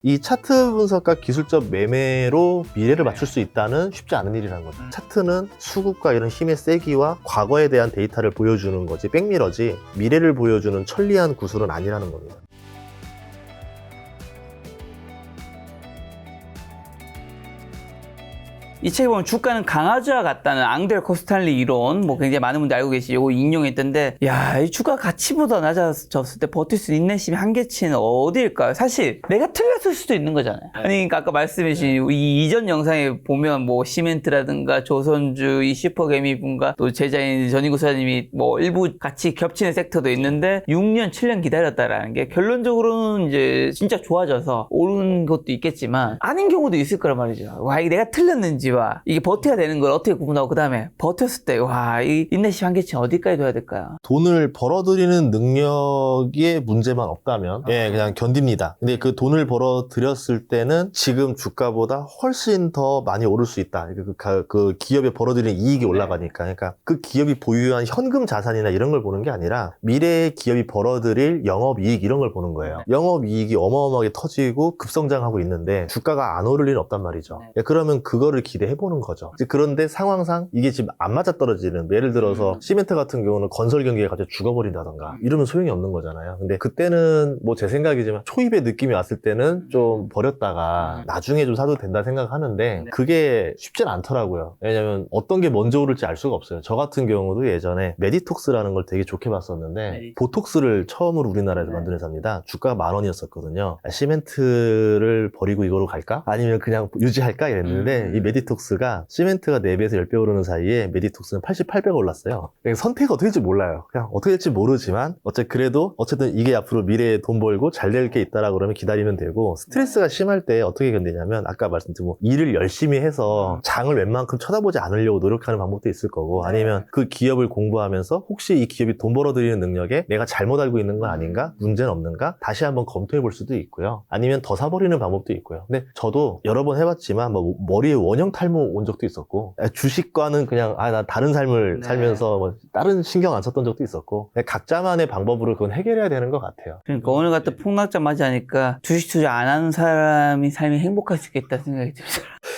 이 차트 분석과 기술적 매매로 미래를 맞출 수 있다는 쉽지 않은 일이라는 거죠. 차트는 수급과 이런 힘의 세기와 과거에 대한 데이터를 보여주는 거지, 백미러지 미래를 보여주는 천리안 구술은 아니라는 겁니다. 이 책에 보면 주가는 강아지와 같다는 앙델 코스탈리 이론, 뭐 굉장히 많은 분들 알고 계시고 인용했던데, 야, 이 주가 가치보다 낮아졌을 때 버틸 수 있는 힘의 한계치는 어디일까요? 사실 내가 틀렸을 수도 있는 거잖아요. 아니, 그러니까 아까 말씀해 주신 이 이전 영상에 보면 뭐 시멘트라든가 조선주, 이 슈퍼개미분과 또 제자인 전인구 소장님이 뭐 일부 같이 겹치는 섹터도 있는데 6년, 7년 기다렸다라는 게 결론적으로는 이제 진짜 좋아져서 오른 것도 있겠지만 아닌 경우도 있을 거란 말이죠. 와, 이게 내가 틀렸는지 이게 버텨야 되는 걸 어떻게 구분하고 그 다음에 버텼을 때 와, 이 인내심 한계치 어디까지 둬야 될까요? 돈을 벌어들이는 능력에 문제만 없다면 그냥 견딥니다. 근데 그 돈을 벌어들였을 때는 지금 주가보다 훨씬 더 많이 오를 수 있다. 그 기업에 벌어들이는 이익이 올라가니까. 그러니까 그 기업이 보유한 현금 자산이나 이런 걸 보는 게 아니라 미래의 기업이 벌어들일 영업이익 이런 걸 보는 거예요. 영업이익이 어마어마하게 터지고 급성장하고 있는데 주가가 안 오를 리는 없단 말이죠. 그러면 그거를 기대해보는 거죠. 그런데 상황상 이게 지금 안 맞아떨어지는, 예를 들어서 시멘트 같은 경우는 건설 경기가 갑자기 죽어버린다던가 이러면 소용이 없는 거잖아요. 근데 그때는 뭐 제 생각이지만 초입의 느낌이 왔을 때는 좀 버렸다가 나중에 좀 사도 된다 생각하는데 그게 쉽진 않더라고요. 왜냐면 어떤 게 먼저 오를지 알 수가 없어요. 저 같은 경우도 예전에 메디톡스라는 걸 되게 좋게 봤었는데 보톡스를 처음으로 우리나라에서 만든 회사입니다. 주가가 10,000원이었었거든요. 시멘트를 버리고 이거로 갈까? 아니면 그냥 유지할까? 이랬는데 이 메디톡스가 시멘트가 4배에서 10배 오르는 사이에 메디톡스는 88배가 올랐어요. 선택이 어떻게 될지 몰라요. 그냥 어떻게 될지 모르지만 어쨌든 이게 앞으로 미래에 돈 벌고 잘 될 게 있다라 그러면 기다리면 되고, 스트레스가 심할 때 어떻게 견디냐면 아까 말씀드린 뭐 일을 열심히 해서 장을 웬만큼 쳐다보지 않으려고 노력하는 방법도 있을 거고, 아니면 그 기업을 공부하면서 혹시 이 기업이 돈 벌어들이는 능력에 내가 잘못 알고 있는 건 아닌가? 문제는 없는가? 다시 한번 검토해 볼 수도 있고요. 아니면 더 사버리는 방법도 있고요. 근데 저도 여러 번 해봤지만 뭐 머리에 원형 탈모 온 적도 있었고, 주식과는 그냥 나 다른 삶을 살면서 뭐 다른 신경 안 썼던 적도 있었고, 각자만의 방법으로 그건 해결해야 되는 것 같아요. 그러니까 오늘 같은 폭락장 맞이하니까 주식 투자 안 하는 사람이 삶이 행복할 수 있겠다는 생각이 듭니다.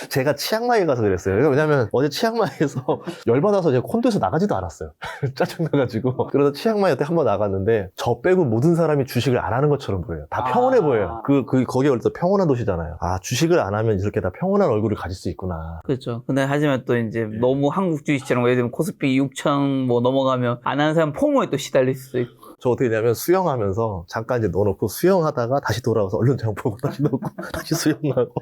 제가 치앙마이 가서 그랬어요. 왜냐면 어제 치앙마이에서 열받아서 제가 콘도에서 나가지도 않았어요. 짜증나가지고. 그러다 치앙마이 때 한번 나갔는데 저 빼고 모든 사람이 주식을 안 하는 것처럼 보여요. 다 평온해 보여요. 거기 원래 또 평온한 도시잖아요. 주식을 안 하면 이렇게 다 평온한 얼굴을 가질 수 있구나. 그렇죠. 근데 하지만 또 이제 너무 한국 주식처럼 예를 들면 코스피 6,000 뭐 넘어가면 안 하는 사람 포모에 또 시달릴 수도 있고. 저 어떻게 되냐면 수영하면서 잠깐 이제 넣어놓고 수영하다가 다시 돌아와서 얼른 장 보고 다시 넣고 다시 수영하고.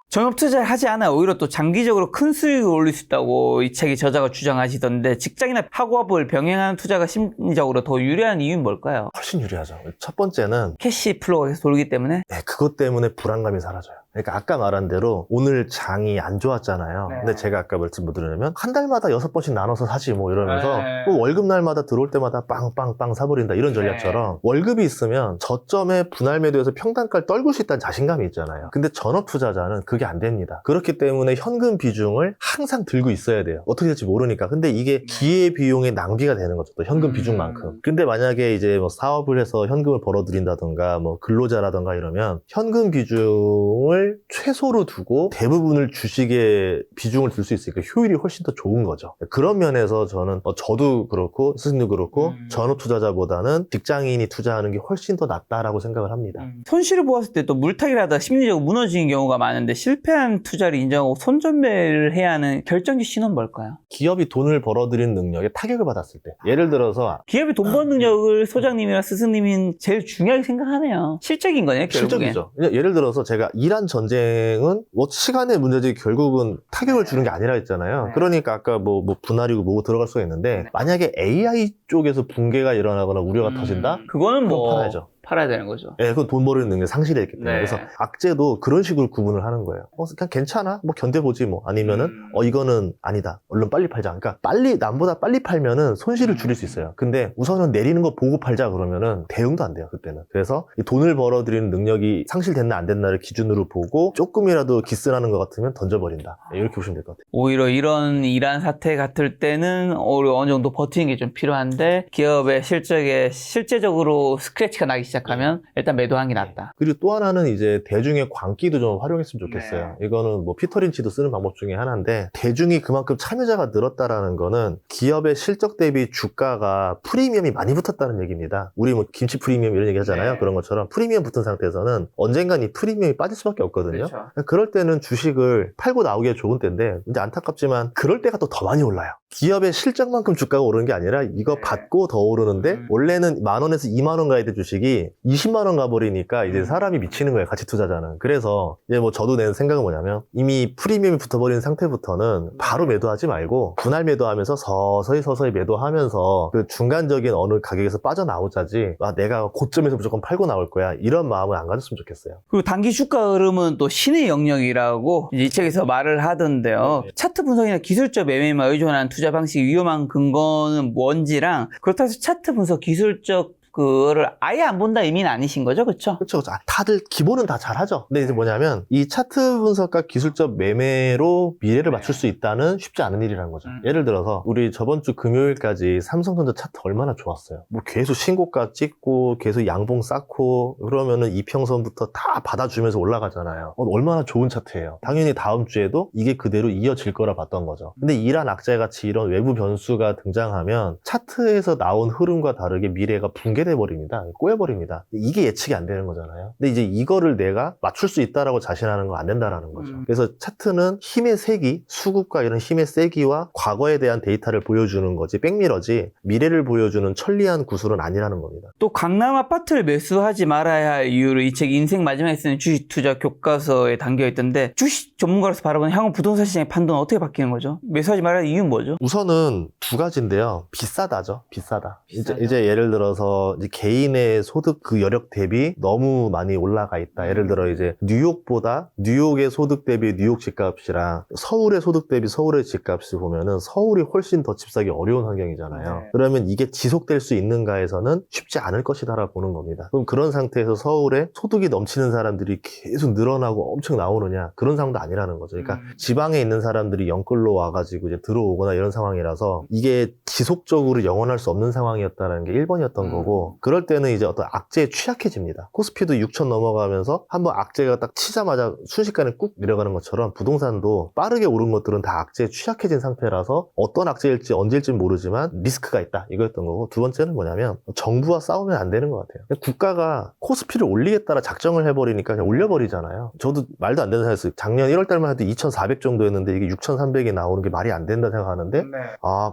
전업 투자를 하지 않아 오히려 또 장기적으로 큰 수익을 올릴 수 있다고 이 책의 저자가 주장하시던데, 직장이나 학업을 병행하는 투자가 심리적으로 더 유리한 이유는 뭘까요? 훨씬 유리하죠. 첫 번째는 캐시 플로우가 계속 돌기 때문에? 그것 때문에 불안감이 사라져요. 그러니까 아까 말한 대로 오늘 장이 안 좋았잖아요. 근데 제가 아까 말씀 뭐 드리냐면 한 달마다 6번씩 나눠서 사지 뭐 이러면서 또 월급날마다 들어올 때마다 빵빵빵 사버린다 이런 전략처럼 월급이 있으면 저점에 분할 매도해서 평단가를 떨굴 수 있다는 자신감이 있잖아요. 근데 전업 투자자는 그게 안 됩니다. 그렇기 때문에 현금 비중을 항상 들고 있어야 돼요. 어떻게 될지 모르니까. 근데 이게 기회 비용의 낭비가 되는 거죠. 또 현금 비중만큼. 근데 만약에 이제 뭐 사업을 해서 현금을 벌어들인다던가 뭐 근로자라던가 이러면 현금 비중을 최소로 두고 대부분을 주식에 비중을 둘 수 있으니까 효율이 훨씬 더 좋은 거죠. 그런 면에서 저는 저도 그렇고 스승도 그렇고 전업 투자자보다는 직장인이 투자하는 게 훨씬 더 낫다라고 생각을 합니다. 손실을 보았을 때 또 물타기를 하다 심리적으로 무너지는 경우가 많은데, 실패한 투자를 인정하고 손절매를 해야 하는 결정적 신호는 뭘까요? 기업이 돈을 벌어들이는 능력에 타격을 받았을 때, 예를 들어서 기업이 돈 버는 능력을 소장님이나 스승님이 제일 중요하게 생각하네요. 실적인 거네요, 결국엔. 실적이죠. 예를 들어서 제가 이란 전쟁은 뭐 시간의 문제지 결국은 타격을 주는 게 아니라 했잖아요. 그러니까 아까 뭐 분할이고 뭐고 들어갈 수가 있는데, 만약에 AI 쪽에서 붕괴가 일어나거나 우려가 터진다? 그거는 뭐 팔아야죠. 팔아야 되는 거죠. 그건 돈 버리는 능력이 상실했기 때문에. 그래서 악재도 그런 식으로 구분을 하는 거예요. 그냥 괜찮아? 뭐 견뎌보지 뭐. 아니면은 이거는 아니다. 얼른 빨리 팔자. 그러니까 남보다 빨리 팔면은 손실을 줄일 수 있어요. 근데 우선은 내리는 거 보고 팔자 그러면은 대응도 안 돼요, 그때는. 그래서 이 돈을 벌어들이는 능력이 상실됐나 안 됐나를 기준으로 보고 조금이라도 기스나는 것 같으면 던져버린다. 이렇게 보시면 될 것 같아요. 오히려 이러한 사태 같을 때는 어느 정도 버티는 게 좀 필요한데, 기업의 실적에 실제적으로 스크래치가 나기 시작 시작하면 일단 매도하는 게 낫다. 그리고 또 하나는 이제 대중의 광기도 좀 활용했으면 좋겠어요. 이거는 뭐 피터 린치도 쓰는 방법 중에 하나인데, 대중이 그만큼 참여자가 늘었다라는 거는 기업의 실적 대비 주가가 프리미엄이 많이 붙었다는 얘기입니다. 우리 뭐 김치 프리미엄 이런 얘기 하잖아요. 그런 것처럼 프리미엄 붙은 상태에서는 언젠간 이 프리미엄이 빠질 수밖에 없거든요. 그럴 때는 주식을 팔고 나오기가 좋은 때인데, 이제 안타깝지만 그럴 때가 또 더 많이 올라요. 기업의 실적만큼 주가가 오르는 게 아니라 이거 받고 더 오르는데, 원래는 10,000원에서 20,000원 가야 될 주식이 20만원 가버리니까 이제 사람이 미치는 거예요. 가치 투자자는. 그래서 이제 뭐 저도 낸 생각은 뭐냐면, 이미 프리미엄이 붙어버린 상태부터는 바로 매도하지 말고 분할 매도하면서 서서히 매도하면서 그 중간적인 어느 가격에서 빠져나오자지, 내가 고점에서 무조건 팔고 나올 거야, 이런 마음을 안 가졌으면 좋겠어요. 그리고 단기 주가 흐름은 또 신의 영역이라고 이제 이 책에서 말을 하던데요. 차트 분석이나 기술적 매매만 의존하는 투자 방식이 위험한 근거는 뭔지랑, 그렇다고 해서 차트 분석 기술적 그거를 아예 안 본다 의미는 아니신 거죠, 그렇죠? 그렇죠. 다들 기본은 다 잘하죠. 근데 이제 뭐냐면, 이 차트 분석과 기술적 매매로 미래를 맞출 수 있다는 쉽지 않은 일이라는 거죠. 예를 들어서 우리 저번 주 금요일까지 삼성전자 차트 얼마나 좋았어요. 뭐 계속 신고가 찍고 계속 양봉 쌓고 그러면은 이평선부터 다 받아주면서 올라가잖아요. 얼마나 좋은 차트예요. 당연히 다음 주에도 이게 그대로 이어질 거라 봤던 거죠. 근데 이란 악재같이 이런 외부 변수가 등장하면 차트에서 나온 흐름과 다르게 미래가 붕괴돼 버립니다. 꼬여버립니다. 이게 예측이 안 되는 거잖아요. 근데 이제 이거를 내가 맞출 수 있다라고 자신하는 건 안 된다라는 거죠. 그래서 차트는 힘의 세기, 수급과 이런 힘의 세기와 과거에 대한 데이터를 보여주는 거지, 백미러지 미래를 보여주는 천리안 구술은 아니라는 겁니다. 또 강남 아파트를 매수하지 말아야 할 이유를 이 책 인생 마지막에 쓰는 주식 투자 교과서에 담겨 있던데, 주식 전문가로서 바라보는 향후 부동산 시장의 판단은 어떻게 바뀌는 거죠? 매수하지 말아야 할 이유는 뭐죠? 우선은 두 가지인데요. 비싸다죠. 비싸다. 이제 예를 들어서 이제 개인의 소득 그 여력 대비 너무 많이 올라가 있다. 예를 들어 이제 뉴욕의 소득 대비 뉴욕 집값이랑 서울의 소득 대비 서울의 집값을 보면은 서울이 훨씬 더 집 사기 어려운 환경이잖아요. 그러면 이게 지속될 수 있는가에서는 쉽지 않을 것이다라고 보는 겁니다. 그럼 그런 상태에서 서울에 소득이 넘치는 사람들이 계속 늘어나고 엄청 나오느냐, 그런 상황도 아니라는 거죠. 그러니까 지방에 있는 사람들이 영끌로 와가지고 이제 들어오거나 이런 상황이라서 이게 지속적으로 영원할 수 없는 상황이었다는 게 1번이었던 거고, 그럴 때는 이제 어떤 악재에 취약해집니다. 코스피도 6,000 넘어가면서 한번 악재가 딱 치자마자 순식간에 꾹 내려가는 것처럼 부동산도 빠르게 오른 것들은 다 악재에 취약해진 상태라서 어떤 악재일지 언제일지 모르지만 리스크가 있다, 이거였던 거고, 두 번째는 뭐냐면 정부와 싸우면 안 되는 것 같아요. 국가가 코스피를 올리겠다라 작정을 해버리니까 그냥 올려버리잖아요. 저도 말도 안 되는 생각했어요. 작년 1월달만 해도 2,400 정도였는데 이게 6,300이 나오는 게 말이 안 된다 생각하는데,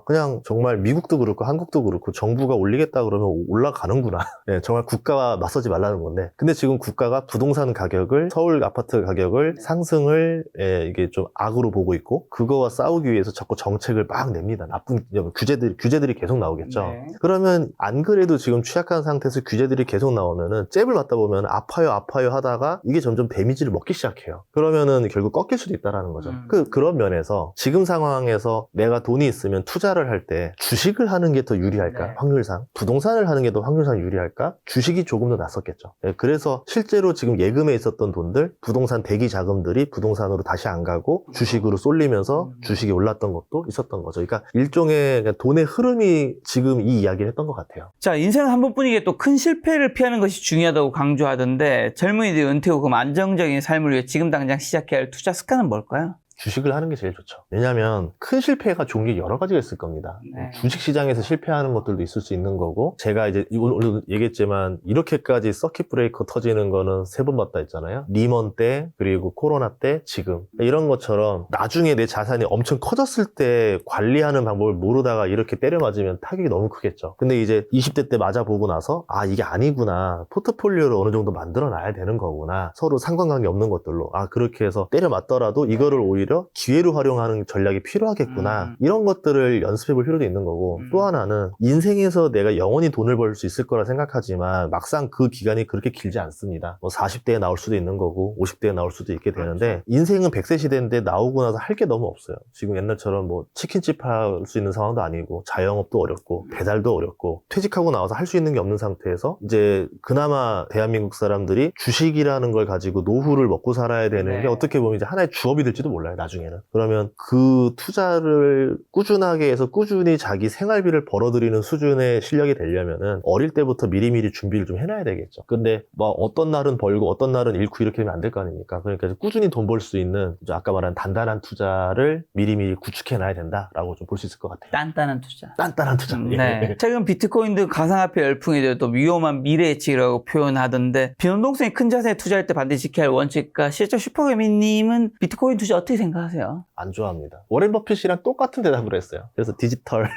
그냥 정말 미국도 그렇고 한국도 그렇고 정부가 올리겠다 그러면 올라가는구나. 네, 정말 국가와 맞서지 말라는 건데, 근데 지금 국가가 부동산 가격을, 서울 아파트 가격을 상승을 이게 좀 악으로 보고 있고, 그거와 싸우기 위해서 자꾸 정책을 막 냅니다. 나쁜 규제들이 계속 나오겠죠. 그러면 안 그래도 지금 취약한 상태에서 규제들이 계속 나오면은 잽을 맞다 보면 아파요 하다가 이게 점점 데미지를 먹기 시작해요. 그러면은 결국 꺾일 수도 있다라는 거죠. 그런 면에서 지금 상황에서 내가 돈이 있으면 투자를 할 때 주식을 하는 게 더 유리할까? 확률상. 부동산을 하는 게 더 확률상 유리할까? 주식이 조금 더 낫었겠죠. 그래서 실제로 지금 예금에 있었던 돈들, 부동산 대기 자금들이 부동산으로 다시 안 가고 주식으로 쏠리면서 주식이 올랐던 것도 있었던 거죠. 그러니까 일종의 돈의 흐름이 지금 이 이야기를 했던 것 같아요. 자, 인생은 한 번뿐이기에 또 큰 실패를 피하는 것이 중요하다고 강조하던데, 젊은이들이 은퇴 후 그럼 안정적인 삶을 위해 지금 당장 시작해야 할 투자 습관은 뭘까요? 주식을 하는 게 제일 좋죠. 왜냐하면 큰 실패가 좋은 게 여러 가지가 있을 겁니다. 주식시장에서 실패하는 것들도 있을 수 있는 거고, 제가 이제 오늘 얘기했지만 이렇게까지 서킷 브레이커 터지는 거는 3번 봤다 했잖아요. 리먼 때, 그리고 코로나 때, 지금. 이런 것처럼 나중에 내 자산이 엄청 커졌을 때 관리하는 방법을 모르다가 이렇게 때려 맞으면 타격이 너무 크겠죠. 근데 이제 20대 때 맞아보고 나서 이게 아니구나, 포트폴리오를 어느 정도 만들어 놔야 되는 거구나, 서로 상관관계 없는 것들로 그렇게 해서 때려 맞더라도 이거를 오히려 기회로 활용하는 전략이 필요하겠구나, 이런 것들을 연습해 볼 필요도 있는 거고, 또 하나는 인생에서 내가 영원히 돈을 벌 수 있을 거라 생각하지만 막상 그 기간이 그렇게 길지 않습니다. 뭐 40대에 나올 수도 있는 거고 50대에 나올 수도 있게 되는데, 인생은 100세 시대인데 나오고 나서 할 게 너무 없어요. 지금 옛날처럼 뭐 치킨집 할 수 있는 상황도 아니고, 자영업도 어렵고 배달도 어렵고, 퇴직하고 나와서 할 수 있는 게 없는 상태에서 이제 그나마 대한민국 사람들이 주식이라는 걸 가지고 노후를 먹고 살아야 되는 게 어떻게 보면 이제 하나의 주업이 될지도 몰라요. 나중에는. 그러면 그 투자를 꾸준하게 해서 꾸준히 자기 생활비를 벌어들이는 수준의 실력이 되려면은 어릴 때부터 미리미리 준비를 좀 해놔야 되겠죠. 근데 뭐 어떤 날은 벌고 어떤 날은 잃고 이렇게 되면 안 될 거 아닙니까? 그러니까 꾸준히 돈 벌 수 있는 아까 말한 단단한 투자를 미리미리 구축해놔야 된다라고 좀 볼 수 있을 것 같아요. 단단한 투자. 단단한 투자. 네. 최근 비트코인도 가상화폐 열풍이 또 위험한 미래 예측이라고 표현하던데 변동성이 큰 자산에 투자할 때 반드시 지켜야 할 원칙과 실제 슈퍼개미님은 비트코인 투자 어떻게 생각하세요? 안 좋아합니다. 워렌 버핏이랑 똑같은 대답을 했어요. 그래서 디지털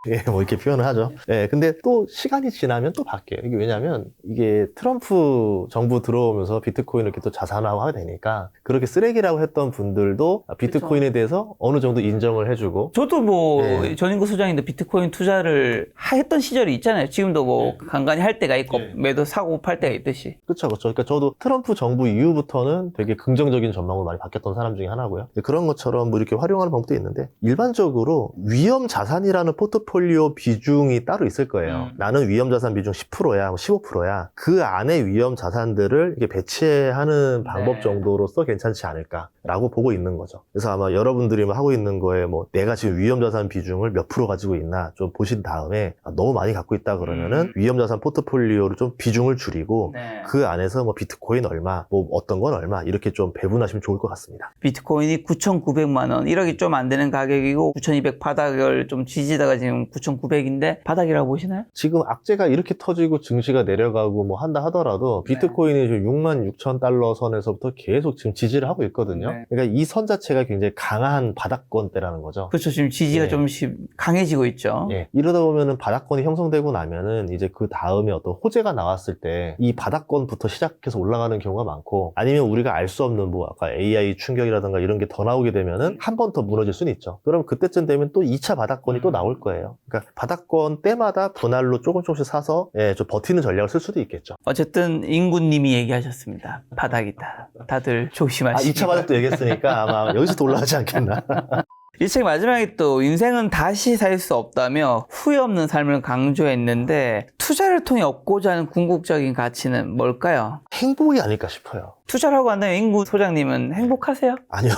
예, 뭐 이렇게 표현을 하죠. 예, 근데 또 시간이 지나면 또 바뀌어요. 이게 왜냐면 이게 트럼프 정부 들어오면서 비트코인을 이렇게 또 자산화하게 되니까 그렇게 쓰레기라고 했던 분들도 비트코인에 대해서 어느 정도 인정을 해주고. 저도 뭐 네. 전인구 소장인데 비트코인 투자를 했던 시절이 있잖아요. 지금도 뭐 간간히 할 때가 있고 매도 사고 팔 때가 있듯이. 그렇죠. 그러니까 저도 트럼프 정부 이후부터는 되게 긍정적인 전망으로 많이 바뀌었던 사람 중에 하나고요. 그런 것처럼 뭐 이렇게 활용하는 방법도 있는데 일반적으로 위험 자산이라는 포트폴리오 비중이 따로 있을 거예요. 나는 위험 자산 비중 10%야, 15%야. 그 안에 위험 자산들을 이렇게 배치하는 방법 정도로서 괜찮지 않을까라고 보고 있는 거죠. 그래서 아마 여러분들이 하고 있는 거에 뭐 내가 지금 위험 자산 비중을 몇 프로 가지고 있나 좀 보신 다음에 너무 많이 갖고 있다 그러면은 위험 자산 포트폴리오를 좀 비중을 줄이고 그 안에서 뭐 비트코인 얼마, 뭐 어떤 건 얼마 이렇게 좀 배분하시면 좋을 것 같습니다. 비트코인이 9,900만 원, 1억이 좀 안 되는 가격이고 9,200 바닥을 좀 지지다가 지금 9,900인데 바닥이라고 보시나요? 지금 악재가 이렇게 터지고 증시가 내려가고 뭐 한다 하더라도 비트코인이 지금 66,000달러 선에서부터 계속 지금 지지를 하고 있거든요. 그러니까 이 선 자체가 굉장히 강한 바닥권대라는 거죠. 그렇죠. 지금 지지가 좀씩 강해지고 있죠. 이러다 보면은 바닥권이 형성되고 나면은 이제 그 다음에 어떤 호재가 나왔을 때 이 바닥권부터 시작해서 올라가는 경우가 많고 아니면 우리가 알 수 없는 뭐 아까 AI 충격이라든가 이런 게 더 나오게 되면은 한 번 더 무너질 수는 있죠. 그럼 그때쯤 되면 또 2차 바닥권이 또 나올 거예요. 그러니까 바닥권 때마다 분할로 조금씩 사서 좀 버티는 전략을 쓸 수도 있겠죠. 어쨌든 인구님이 얘기하셨습니다. 바닥이다. 다들 조심하시고. 2차 바닥도 얘기했으니까 아마 여기서 또 올라가지 않겠나. 이 책 마지막에 또 인생은 다시 살 수 없다며 후회 없는 삶을 강조했는데 투자를 통해 얻고자 하는 궁극적인 가치는 뭘까요? 행복이 아닐까 싶어요. 투자라고 한다면 인구 소장님은 행복하세요? 아니요.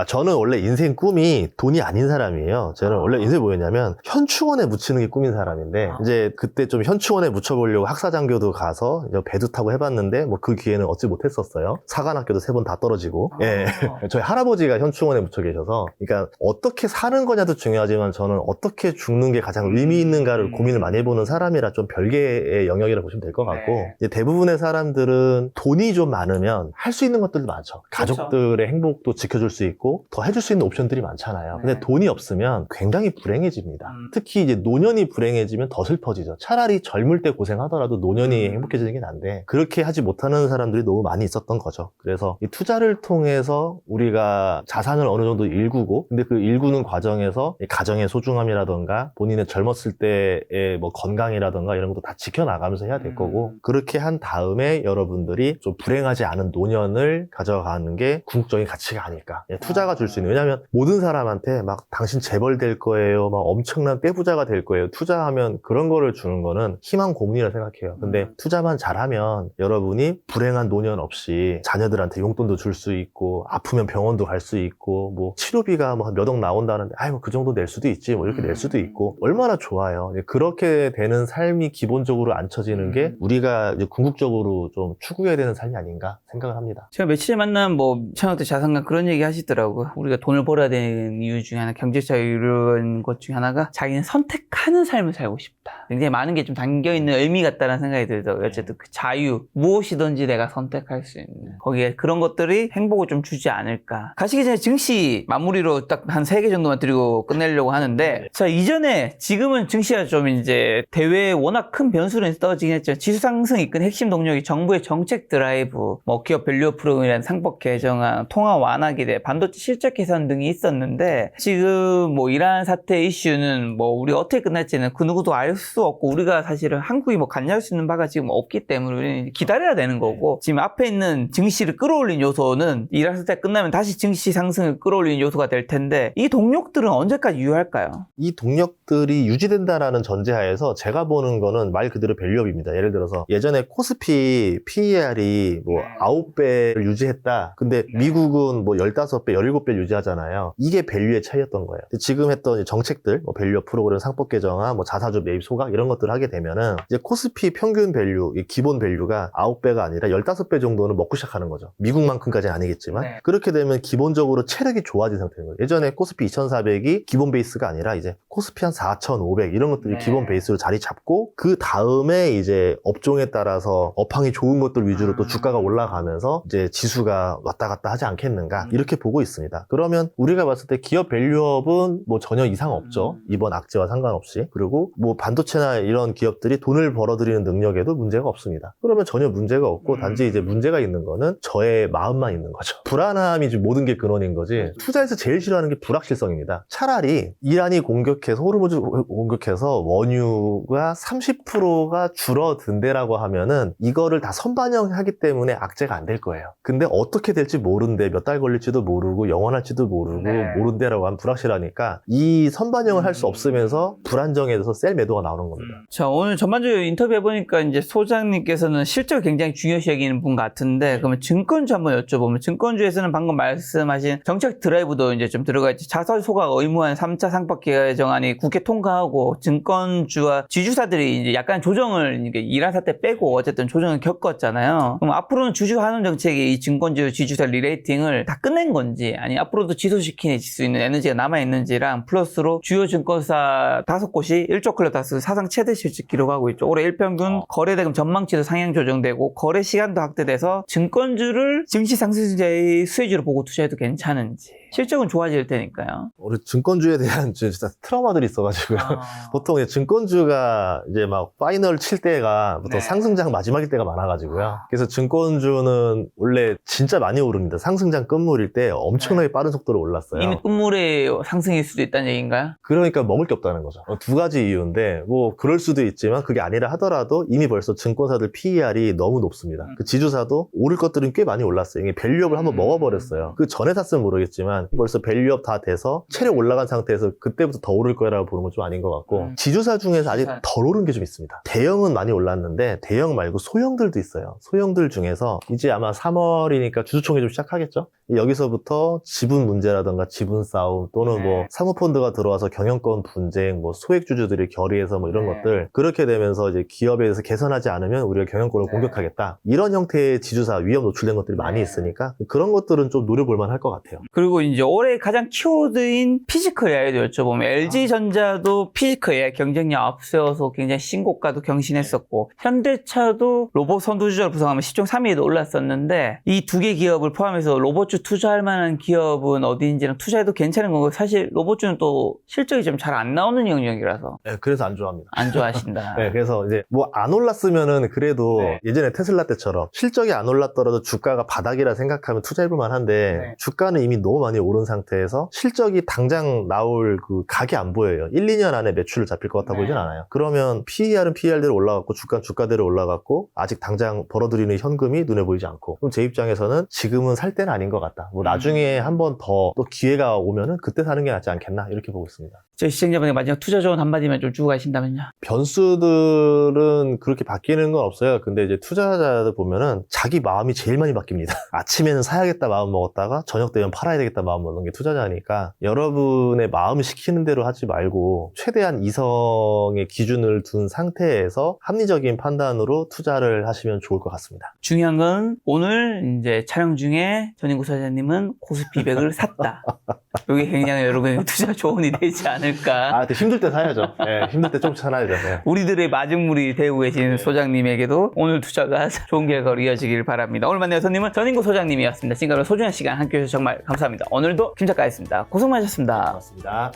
저는 원래 인생 꿈이 돈이 아닌 사람이에요. 저는 원래 인생이 뭐였냐면 현충원에 묻히는 게 꿈인 사람인데 이제 그때 좀 현충원에 묻혀보려고 학사장교도 가서 이제 배도 타고 해봤는데 뭐 그 기회는 얻지 못했었어요. 사관학교도 3번 다 떨어지고. 예. 저희 할아버지가 현충원에 묻혀 계셔서 그러니까 어떻게 사는 거냐도 중요하지만 저는 어떻게 죽는 게 가장 의미 있는가를 고민을 많이 해보는 사람이라 좀 별개의 영역이라고 보시면 될 것 같고 이제 대부분의 사람들은 돈이 좀 많으면 할 수 있는 것들도 많죠. 가족들의 행복도 지켜줄 수 있고 더 해줄 수 있는 옵션들이 많잖아요. 근데 돈이 없으면 굉장히 불행해집니다. 특히 이제 노년이 불행해지면 더 슬퍼지죠. 차라리 젊을 때 고생하더라도 노년이 행복해지는 게 난데 그렇게 하지 못하는 사람들이 너무 많이 있었던 거죠. 그래서 이 투자를 통해서 우리가 자산을 어느 정도 일구고 근데 그 일구는 과정에서 이 가정의 소중함이라던가 본인의 젊었을 때의 뭐 건강이라던가 이런 것도 다 지켜나가면서 해야 될 거고 그렇게 한 다음에 여러분들이 좀 불행하지 않은 노년을 가져가는 게 궁극적인 가치가 아닐까. 투자가 줄 수 있는. 왜냐하면 모든 사람한테 막 당신 재벌 될 거예요. 막 엄청난 떼부자가 될 거예요. 투자하면 그런 거를 주는 거는 희망 고문이라 생각해요. 근데 투자만 잘하면 여러분이 불행한 노년 없이 자녀들한테 용돈도 줄 수 있고 아프면 병원도 갈 수 있고 뭐 치료비가 뭐 몇 억 나온다는데 아이고 그 정도 낼 수도 있지 뭐 이렇게 낼 수도 있고 얼마나 좋아요. 그렇게 되는 삶이 기본적으로 앉혀지는 게 우리가 이제 궁극적으로 좀 추구해야 되는 삶이 아닌가 생각을 합니다. 제가 며칠 전에 만난 뭐 청와대 자산가 그런 얘기 하시더라고요. 우리가 돈을 벌어야 되는 이유 중에 하나 경제적 이런 것 중에 하나가 자기는 선택하는 삶을 살고 싶다. 굉장히 많은 게 좀 담겨있는 의미 같다는 생각이 들더라고요. 어쨌든 그 자유 무엇이든지 내가 선택할 수 있는 거기에 그런 것들이 행복을 좀 주지 않을까. 가시기 전에 증시 마무리로 딱 한 3개 정도만 드리고 끝내려고 하는데 자 이전에 지금은 증시가 좀 이제 대외에 워낙 큰 변수로 떨어지긴 했지만 지수 상승 이끈 핵심 동력이 정부의 정책 드라이브 뭐 기업 밸류 프로그램이라는 상법 개정안 통화 완화 기대 반도체 실적 개선 등이 있었는데 지금 뭐 이러한 사태 이슈는 뭐 우리가 어떻게 끝날지는 그 누구도 알 수 없고 우리가 사실은 한국이 뭐 관여할 수 있는 바가 지금 없기 때문에 우리는 기다려야 되는 거고 지금 앞에 있는 증시를 끌어올린 요소는 이란 사태 끝나면 다시 증시 상승을 끌어올리는 요소가 될 텐데 이 동력들은 언제까지 유효할까요? 이 동력들이 유지된다라는 전제하에서 제가 보는 거는 말 그대로 밸류업입니다. 예를 들어서 예전에 코스피 PER이 뭐 9배를 유지했다. 근데 미국은 뭐 15배, 17배 유지하잖아요. 이게 밸류의 차이였던 거예요. 지금 했던 정책들, 뭐 밸류업 프로그램 상법 개정화, 뭐 자사주 매입 소각 이런 것들을 하게 되면은 이제 코스피 평균 밸류, 이 기본 밸류가 9배가 아니라 15배 정도는 먹고 시작하는 거죠. 미국만큼까지는 아니겠지만 네. 그렇게 되면 기본적으로 체력이 좋아진 상태인 거예요. 예전에 코스피 2400이 기본 베이스가 아니라 이제 코스피 한 4500 이런 것들이 네. 기본 베이스로 자리 잡고 그 다음에 이제 업종에 따라서 업황이 좋은 것들 위주로 또 주가가 올라가면서 이제 지수가 왔다 갔다 하지 않겠는가 이렇게 보고 있습니다. 그러면 우리가 봤을 때 기업 밸류업은 뭐 전혀 이상 없죠. 이번 악재와 상관없이. 그리고 뭐 반도체나 이런 기업들이 돈을 벌어들이는 능력에도 문제가 없습니다. 그러면 전혀 문제가 없고 단지 이제 문제가 있는 거는 저의 마음만 있는 거죠. 불안함이 지금 모든 게 근원인 거지. 투자에서 제일 싫어하는 게 불확실성입니다. 차라리 이란이 공격해서 호르무즈 공격해서 원유가 30%가 줄어든대라고 하면은 이거를 다 선반영하기 때문에 악재가 안 될 거예요. 근데 어떻게 될지 모른데 몇 달 걸릴지도 모르고 영원할지도 모르고 모른대라고 하면 불확실하니까 이 선반영을 할 수 없으면서 불안정해져서 셀 매도가 나오는 겁니다. 자, 오늘 전반적으로 인터뷰 해보니까 이제 소장님께서는 실적을 굉장히 중요시 여기는 분 같은데 그러면 증권주 한번 여쭤보면 증권주에서는 방금 말씀하신 정책 드라이브도 이제 좀 들어가 있지. 자사 소각 의무화한 3차 상법 개정안이 국회 통과하고 증권주와 지주사들이 이제 약간 조정을 이게 이란 사태 빼고 어쨌든 조정을 겪었잖아요. 그럼 앞으로는 주주 환원 정책이 이 증권주 지주사 리레이팅을 다 끝낸 건지 아니 앞으로도 지속시킬 수 있는 에너지가 남아 있는지랑 플러스로 주요 증권사 5곳이 1조 클럽 다수 사상 최대 실적 기록하고 있죠. 올해 일평균 거래대금 전망치도 상향 조정되고 거래 시간도 확대돼서 증권주를 증시 상승세의 수혜주로 보고 투자해도 괜찮은지. 실적은 좋아질 테니까요. 우리 증권주에 대한 진짜 트라우마들이 있어가지고요. 보통 이제 증권주가 이제 막 파이널 칠 때가 보통 상승장 마지막일 때가 많아가지고요. 그래서 증권주는 원래 진짜 많이 오릅니다. 상승장 끝물일 때 엄청나게 빠른 속도로 올랐어요. 이미 끝물의 상승일 수도 있다는 얘기인가요? 그러니까 먹을 게 없다는 거죠. 두 가지 이유인데 뭐 그럴 수도 있지만 그게 아니라 하더라도 이미 벌써 증권사들 PER이 너무 높습니다. 그 지주사도 오를 것들은 꽤 많이 올랐어요. 이게 밸류업을 한번 먹어버렸어요. 그 전에 샀으면 모르겠지만 벌써 밸류업 다 돼서 체력 올라간 상태에서 그때부터 더 오를 거라고 보는 건 좀 아닌 것 같고 지주사 중에서 아직 덜 오른 게 좀 있습니다. 대형은 많이 올랐는데 대형 말고 소형들도 있어요. 소형들 중에서 이제 아마 3월이니까 주주총회 좀 시작하겠죠? 여기서부터 지분 문제라든가 지분 싸움 또는 뭐 사모펀드가 들어와서 경영권 분쟁, 뭐 소액주주들이 결의해서 뭐 이런 것들 그렇게 되면서 이제 기업에 대해서 개선하지 않으면 우리가 경영권을 공격하겠다. 이런 형태의 지주사 위험 노출된 것들이 많이 있으니까 그런 것들은 좀 노려볼 만할 것 같아요. 그리고 이제 올해 가장 키워드인 피지컬 AI도 여쭤보면 LG전자도 피지컬 AI 경쟁력 앞세워서 굉장히 신고가도 경신했었고 현대차도 로봇 선두주자로 구성하면 시총 3위에도 올랐었는데 이 두 개 기업을 포함해서 로봇주 투자할 만한 기업은 어디인지랑 투자해도 괜찮은 거고 사실 로봇주는 또 실적이 좀 잘 안 나오는 영역이라서 네, 그래서 안 좋아합니다. 안 좋아하신다. 네, 그래서 이제 뭐 안 올랐으면은 그래도 예전에 테슬라 때처럼 실적이 안 올랐더라도 주가가 바닥이라 생각하면 투자해볼 만한데 주가는 이미 너무 많이 오른 상태에서 실적이 당장 나올 그 각이 안 보여요. 1, 2년 안에 매출을 잡힐 것 같아 보이진 않아요. 그러면 PER은 PER대로 올라갔고 주가는 주가대로 올라갔고 아직 당장 벌어들이는 현금이 눈에 보이지 않고 그럼 제 입장에서는 지금은 살 때는 아닌 것 같다. 뭐 나중에 한 번 더 또 기회가 오면은 그때 사는 게 낫지 않겠나 이렇게 보고 있습니다. 저희 시청자분의 마지막 투자 조언 한마디만 좀 주고 가신다면요. 변수들은 그렇게 바뀌는 건 없어요. 근데 이제 투자자들 보면은 자기 마음이 제일 많이 바뀝니다. 아침에는 사야겠다 마음 먹었다가 저녁 되면 팔아야 되겠다 마음 먹는 게 투자자니까 여러분의 마음을 시키는 대로 하지 말고 최대한 이성의 기준을 둔 상태에서 합리적인 판단으로 투자를 하시면 좋을 것 같습니다. 중요한 건 오늘 이제 촬영 중에 전인구 사장님은 코스피 200을 샀다. 이게 굉장히 여러분의 투자 조언이 되지 않을까. 아, 힘들 때 사야죠. 네, 힘들 때 좀 사야죠. 네. 우리들의 마중물이 되고 계신 소장님에게도 오늘 투자가 좋은 결과로 이어지길 바랍니다. 오늘 만난 손님은 전인구 소장님이었습니다. 지금까지 소중한 시간 함께해 주셔서 정말 감사합니다. 오늘도 김 작가였습니다. 고생 많으셨습니다. 고맙습니다.